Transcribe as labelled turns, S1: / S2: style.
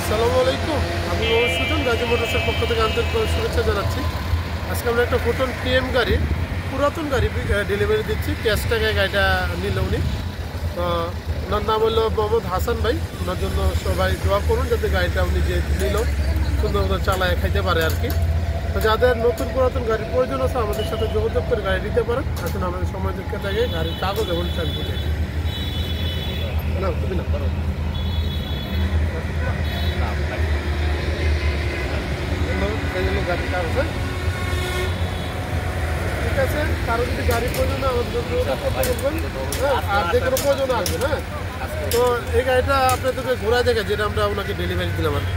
S1: আসসালামু আলাইকুম। আমি মোহাম্মদ সুজন, গাজী মোটরসের পক্ষ থেকে আন্তরিক শুভেচ্ছা জানাচ্ছি। আজকে আমরা একটা ফোটন টিএম গাড়ি, পুরাতন গাড়ি ডেলিভারি দিচ্ছি। ক্যাশ টাকায় গাড়িটা নিল উনি। তো ওনার নাম হলো মোহাম্মদ হাসান ভাই। ওনার জন্য সবাই দোয়া করুন যাতে গাড়িটা উনি যে নিল সুন্দর মতো চালায় খাইতে পারে আর কি। তো যাদের নতুন পুরাতন গাড়ির প্রয়োজন আছে আমাদের সাথে যোগাযোগ করে গাড়ি নিতে পারেন। আসলে আমাদের সময় দেখতে থাকে গাড়ির কাগজ এবং ট্রান্সপোর্ট না তুমি না পারো। গাড়ির কাগজ, ঠিক আছে। কারো যদি গাড়ির প্রয়োজন আমাদের আর যে কোনো প্রয়োজন আসবে। হ্যাঁ, তো এই গাড়িটা আপনাদেরকে ঘোরা দেখে যেটা আমরা ওনাকে ডেলিভারি দিলাম আর কি।